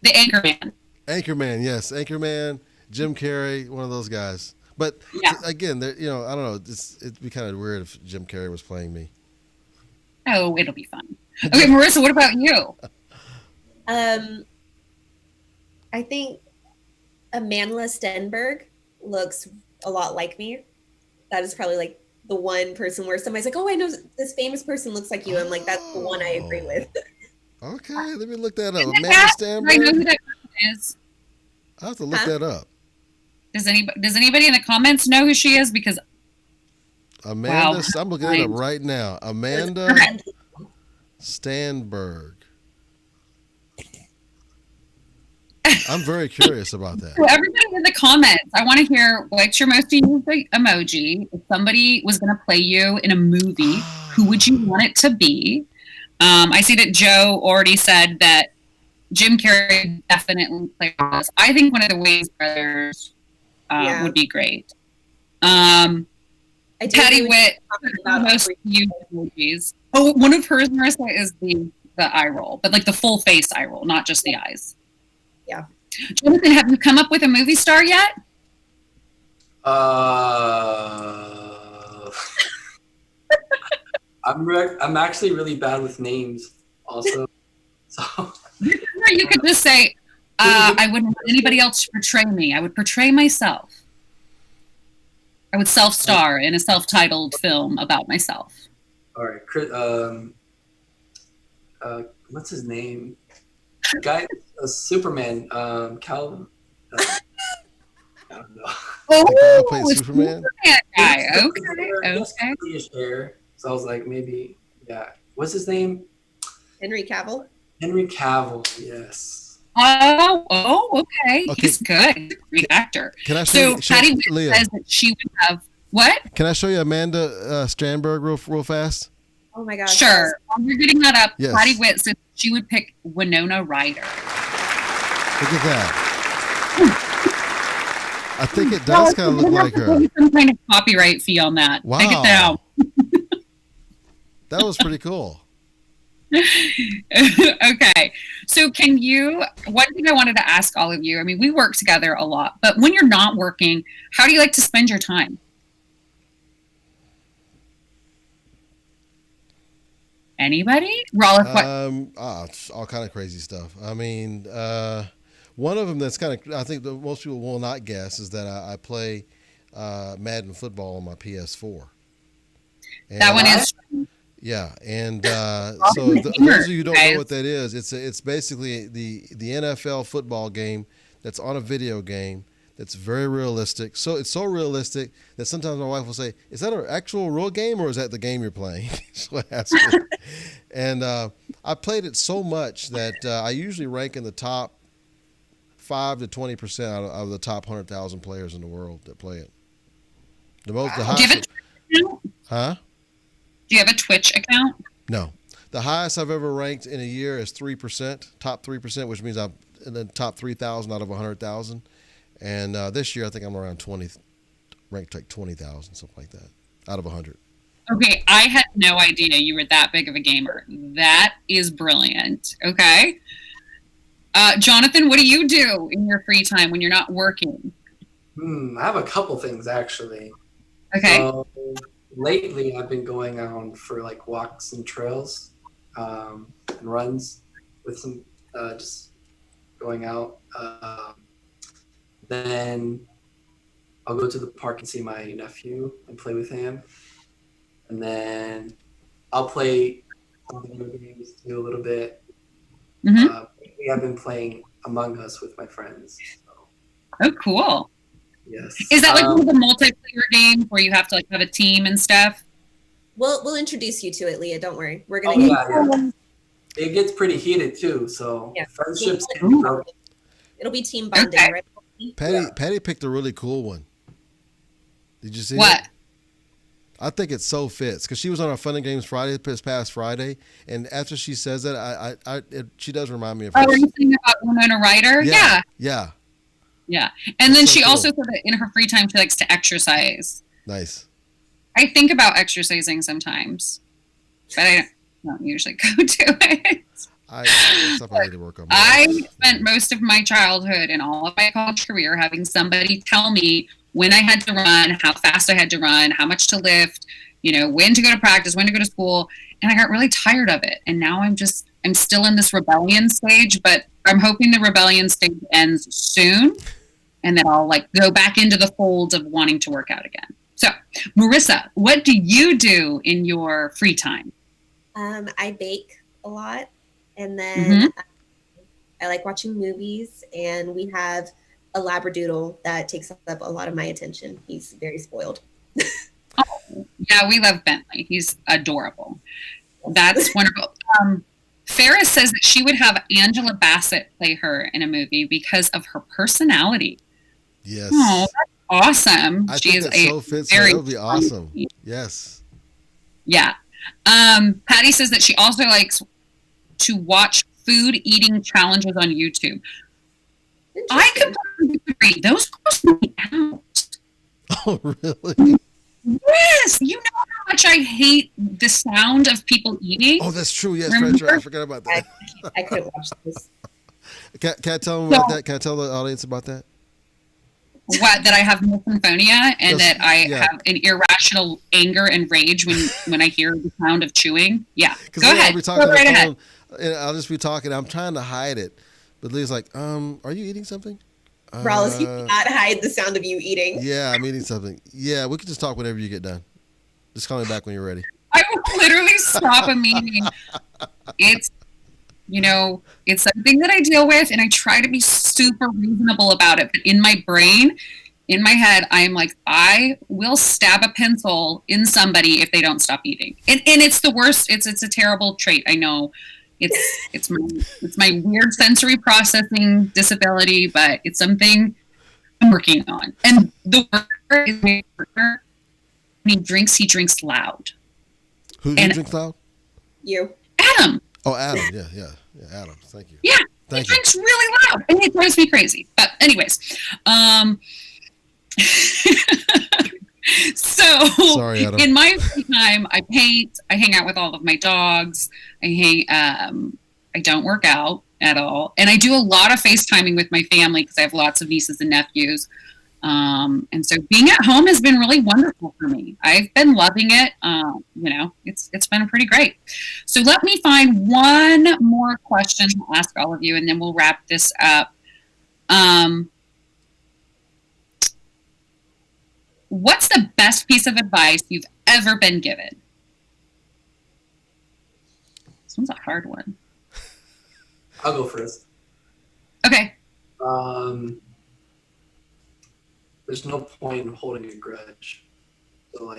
the Anchorman. Anchorman, yes, Anchorman, Jim Carrey, one of those guys. But again, you know, I don't know. It'd be kind of weird if Jim Carrey was playing me. Oh, it'll be fun. Okay, Marissa, what about you? I think Amanda Stenberg looks a lot like me. That is probably like the one person where somebody's like, "Oh, I know this famous person looks like you." I'm like, that's the one I agree with. Okay, let me look that up. Amanda Stenberg. I know who that person is. I have to look that up. Does anybody in the comments know who she is? Because Amanda, I'm looking it up right now. Amanda Stenberg. I'm very curious about that. So everybody in the comments, I want to hear what's your most used emoji. If somebody was going to play you in a movie, who would you want it to be? I see that Joe already said that Jim Carrey definitely played Rios. I think one of the Wayans brothers would be great. Patty Witt, most used emojis. Oh, one of hers, Marissa, is the eye roll, but like the full face eye roll, not just the eyes. Yeah. Jonathan, have you come up with a movie star yet? I'm actually really bad with names also. So you could just say, I wouldn't want anybody else to portray me. I would portray myself. I would self-star in a self-titled film about myself. All right. What's his name? The guy, Superman, Cavill. I don't know. Oh, played Superman? Guy. Okay. Hair. So I was like, maybe, yeah. What's his name? Henry Cavill. Henry Cavill, yes. Oh, okay. He's good. He's a great actor. Can I show Patty says that she would have what? Can I show you Amanda Strandberg real fast? Oh my gosh. Sure. While you're getting that up, yes. Patty Witt said she would pick Winona Ryder. Look at that. I think it does kind of look like her. Some kind of copyright fee on that. Wow. Take it down. That was pretty cool. Okay. So one thing I wanted to ask all of you, I mean, we work together a lot, but when you're not working, how do you like to spend your time? Anybody? It's all kind of crazy stuff. I mean, one of them that's kind of, I think that most people will not guess is that I play Madden football on my PS4. And that one is. Yeah, and so those of you who don't know what that is, it's basically the NFL football game that's on a video game that's very realistic. So it's so realistic that sometimes my wife will say, "Is that an actual real game or is that the game you're playing?" So I ask her. And I played it so much that I usually rank in the top 5 to 20% out of the top 100,000 players in the world that play it. The highest. Huh? Do you have a Twitch account? No. The highest I've ever ranked in a year is 3%, top 3%, which means I'm in the top 3,000 out of 100,000. And this year, I think I'm around 20, ranked like 20,000, something like that, out of 100. Okay, I had no idea you were that big of a gamer. That is brilliant. Okay. Jonathan, what do you do in your free time when you're not working? I have a couple things, actually. Okay. So, lately, I've been going on for like walks and trails and runs with some just going out. Then I'll go to the park and see my nephew and play with him. And then I'll play video games too a little bit. Mm-hmm. I've been playing Among Us with my friends. So. Oh, cool. Yes. Is that like one of the multiplayer games where you have to like have a team and stuff? We'll introduce you to it, Leah. Don't worry. We're gonna. Yeah. It gets pretty heated too. So friendships. It'll be team bonding, okay. right? Patty picked a really cool one. Did you see what? It? I think it so fits because she was on our Fun and Games Friday this past Friday, and after she says that, she does remind me of. Oh, are you thinking about Winona Ryder? Yeah. And then she also said that in her free time she likes to exercise. Nice. I think about exercising sometimes, but I don't usually go to it. I need to work on. I spent most of my childhood and all of my college career having somebody tell me when I had to run, how fast I had to run, how much to lift, when to go to practice, when to go to school. And I got really tired of it. And now I'm still in this rebellion stage, but I'm hoping the rebellion stage ends soon. And then I'll go back into the fold of wanting to work out again. So Marissa, what do you do in your free time? I bake a lot. And then I like watching movies, and we have a Labradoodle that takes up a lot of my attention. He's very spoiled. Oh, yeah, we love Bentley. He's adorable. That's wonderful. Ferris says that she would have Angela Bassett play her in a movie because of her personality. Yes. Oh, that's awesome. I think that so fits her. That would be awesome. Yes. Yeah. Patty says that she also likes to watch food eating challenges on YouTube. I completely agree. Those gross me out. Oh, really? Yes. You know how much I hate the sound of people eating? Oh, that's true. Yes, Remember? right. I forgot about that. I couldn't watch this. Can I tell them about that? Can I tell the audience about that? What, that I have misophonia and Yes, that I yeah. have an irrational anger and rage when I hear the sound of chewing? Yeah. Because Go ahead. I'll be talking Go on the right phone, ahead. and I'll just be talking. I'm trying to hide it, but Lee's like, "Are you eating something?" Rawls, you cannot hide the sound of you eating. Yeah, I'm eating something. Yeah, we can just talk whenever you get done. Just call me back when you're ready. I will literally stop a meeting. It's, it's something that I deal with, and I try to be super reasonable about it. But in my brain, in my head, I'm like, I will stab a pencil in somebody if they don't stop eating. And it's the worst. It's a terrible trait. I know. It's my weird sensory processing disability, but it's something I'm working on. And the worker is my partner. When he drinks loud. Who drinks loud? You. Adam. Oh, Adam. Yeah, Adam. Thank you. Yeah. Thank He drinks really loud, and it drives me crazy. But anyways, so Sorry, Adam. in my free time, I paint. I hang out with all of my dogs. I don't work out at all, and I do a lot of FaceTiming with my family because I have lots of nieces and nephews. And so being at home has been really wonderful for me. I've been loving it. It's been pretty great. So let me find one more question to ask all of you, and then we'll wrap this up. What's the best piece of advice you've ever been given? This one's a hard one. I'll go first. Okay. There's no point in holding a grudge. So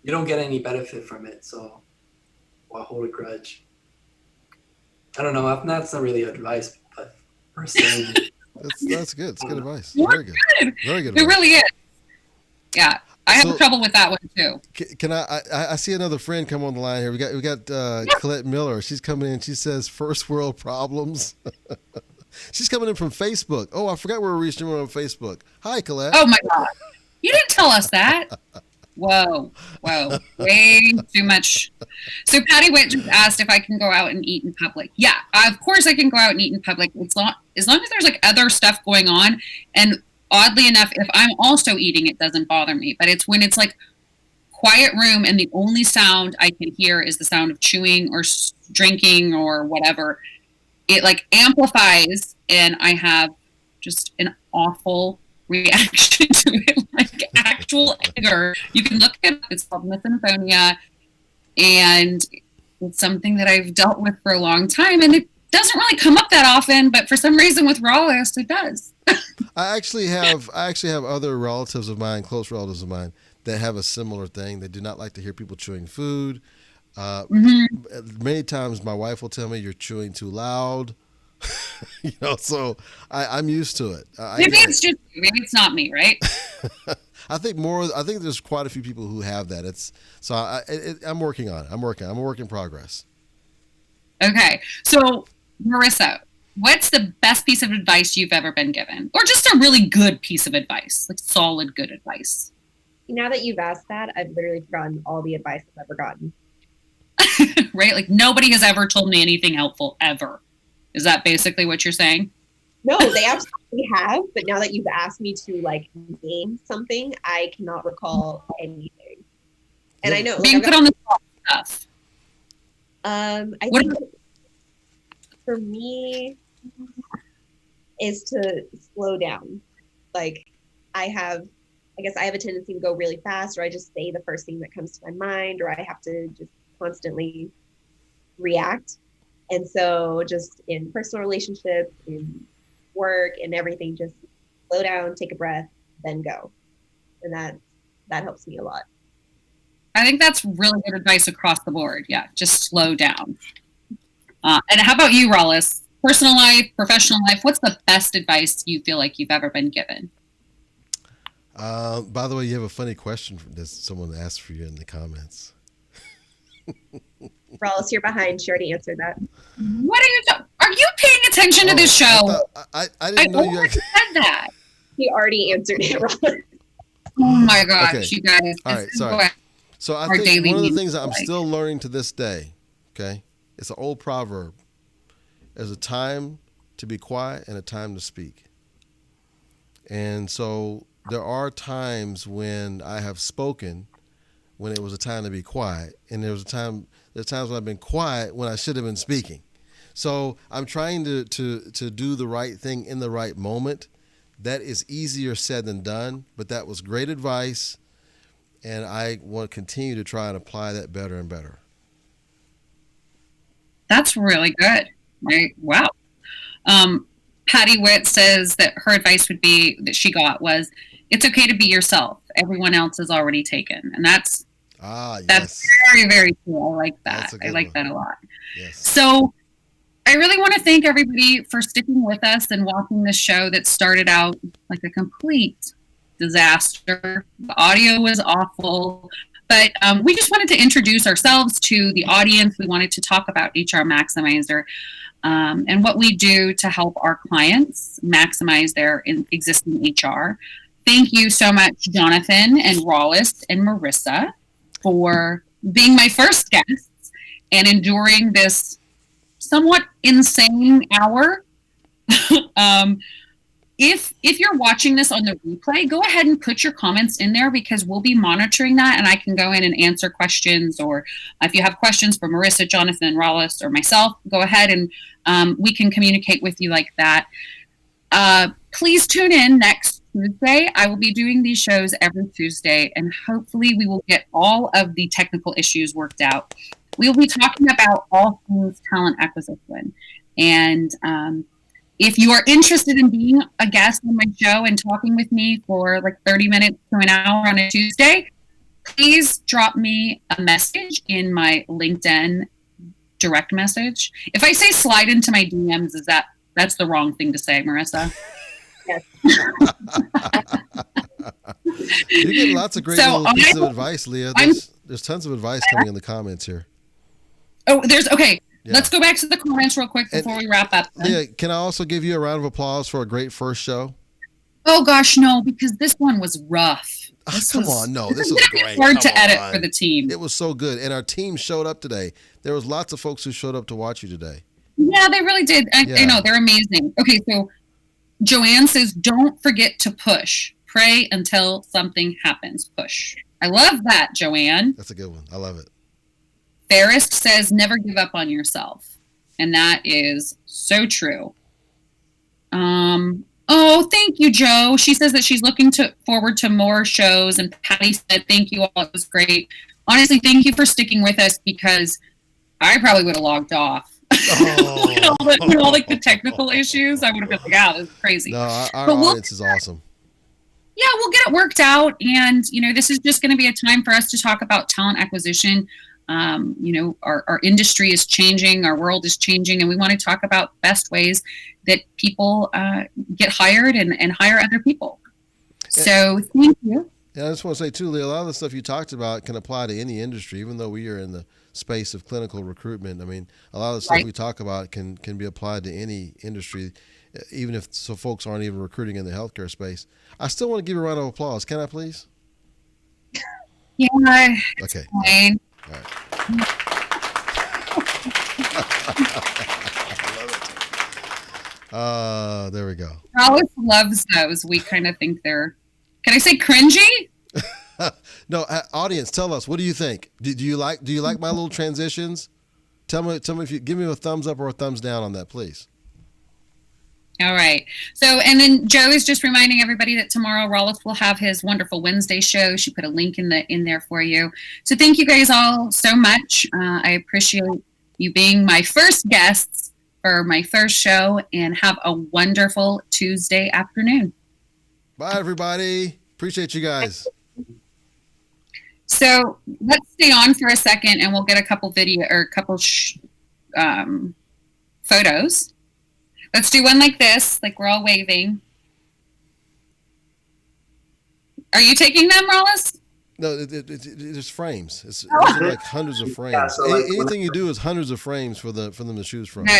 you don't get any benefit from it. So why hold a grudge? I don't know. That's not really advice, but personally, That's good. It's good advice. You're Very good. Very good. It advice. really is. Yeah. I have trouble with that one too. Can I see another friend come on the line here. We got Colette Miller. She's coming in. She says first world problems. She's coming in from Facebook. Oh, I forgot we were reaching her on Facebook. Hi, Colette. Oh my God. You didn't tell us that. Whoa. Way too much. So Patty Witt just asked if I can go out and eat in public. Yeah, of course I can go out and eat in public. It's not, as long as there's other stuff going on. And oddly enough, if I'm also eating, it doesn't bother me. But it's when it's quiet room and the only sound I can hear is the sound of chewing or drinking or whatever. It amplifies, and I have just an awful reaction to it, actual anger. You can look it up. It's called misophonia, and it's something that I've dealt with for a long time, and it doesn't really come up that often, but for some reason with Rawlist, it does. I actually have other relatives of mine, close relatives of mine, that have a similar thing. They do not like to hear people chewing food. Many times my wife will tell me you're chewing too loud. So I'm used to it. Maybe it's not me, right? I think there's quite a few people who have that. I'm working on it. I'm a work in progress. Okay. So Marissa, what's the best piece of advice you've ever been given? Or just a really good piece of advice, solid, good advice? Now that you've asked that, I've literally forgotten all the advice I've ever gotten. Right? Nobody has ever told me anything helpful, ever. Is that basically what you're saying? No, they absolutely have. But now that you've asked me to name something, I cannot recall anything. And I know being put on the spot stuff. I think for me is to slow down. I guess I have a tendency to go really fast, or I just say the first thing that comes to my mind, or I have to just constantly react. And so just in personal relationships, in work and everything, just slow down, take a breath, then go. And that helps me a lot. I think that's really good advice across the board. Yeah, just slow down. And how about you, Rawlist? Personal life, professional life, what's the best advice you feel like you've ever been given? By the way, you have a funny question that someone asked for you in the comments. Ralis, you're behind. She already answered that. What are you paying attention to this show? I didn't know you already said that. He already answered it, Ralis. Oh my gosh, Okay. you guys. All right, sorry. So I think one of the things that I'm still learning to this day, okay, it's an old proverb. There's a time to be quiet and a time to speak. And so there are times when I have spoken when it was a time to be quiet, and there's times when I've been quiet when I should have been speaking. So I'm trying to do the right thing in the right moment. That is easier said than done, but that was great advice, and I want to continue to try and apply that better and better. That's really good. Right? Wow. Patty Witt says that her advice was, it's okay to be yourself. Everyone else is already taken. And that's very, very cool. I like that. I like that a lot. Yes. So I really want to thank everybody for sticking with us and watching this show that started out like a complete disaster. The audio was awful, but we just wanted to introduce ourselves to the audience. We wanted to talk about HR Maximizer and what we do to help our clients maximize their existing HR. Thank you so much, Jonathan and Ralis and Marissa, for being my first guests and enduring this somewhat insane hour. If you're watching this on the replay, go ahead and put your comments in there because we'll be monitoring that, and I can go in and answer questions. Or if you have questions for Marissa, Jonathan, Ralis, or myself, go ahead and we can communicate with you like that. Please tune in next Tuesday. I will be doing these shows every Tuesday, and hopefully we will get all of the technical issues worked out. We will be talking about all things talent acquisition. And if you are interested in being a guest on my show and talking with me for like 30 minutes to an hour on a Tuesday, please drop me a message in my LinkedIn direct message. If I say slide into my DMs, that's the wrong thing to say, Marissa? Yes. You get lots of great little pieces of advice, Leah. There's tons of advice coming in the comments here. Oh, okay. Yeah. Let's go back to the comments real quick before we wrap up. Leah, can I also give you a round of applause for a great first show? Oh gosh, no, because this one was rough. This was great. Hard to edit for the team. It was so good, and our team showed up today. There was lots of folks who showed up to watch you today. Yeah, they really did. I know, they're amazing. Okay, so Joanne says, don't forget to push. Pray until something happens. Push. I love that, Joanne. That's a good one. I love it. Ferris says, never give up on yourself. And that is so true. Oh, thank you, Joe. She says that she's looking forward to more shows. And Patty said, thank you all. It was great. Honestly, thank you for sticking with us because I probably would have logged off. Oh. all like the technical issues, I would have been like, "Yeah, this is crazy." No, our audience is awesome. Yeah, we'll get it worked out, and this is just going to be a time for us to talk about talent acquisition. Our industry is changing, our world is changing, and we want to talk about best ways that people get hired and hire other people. So, thank you. Yeah, I just want to say too, Leah, a lot of the stuff you talked about can apply to any industry, even though we are in the space of clinical recruitment. I mean, a lot of the stuff we talk about can be applied to any industry, even if folks aren't even recruiting in the healthcare space. I still want to give you a round of applause. Can I please? Yeah. Okay. Fine. All right. I love it. There we go. Alice loves those. We kind of think they're, can I say cringy? No, audience, tell us, what do you think? Do you like my little transitions? Tell me if you give me a thumbs up or a thumbs down on that, please. All right. So, and then Joe is just reminding everybody that tomorrow Ralis will have his wonderful Wednesday show. She put a link in there for you. So thank you guys all so much. I appreciate you being my first guests for my first show, and have a wonderful Tuesday afternoon. Bye, everybody. Appreciate you guys. So let's stay on for a second, and we'll get a couple photos. Let's do one like this, like we're all waving. Are you taking them, Ralis? No, it's frames. It's like hundreds of frames. Yeah, so like Anything you do is hundreds of frames for them to choose from.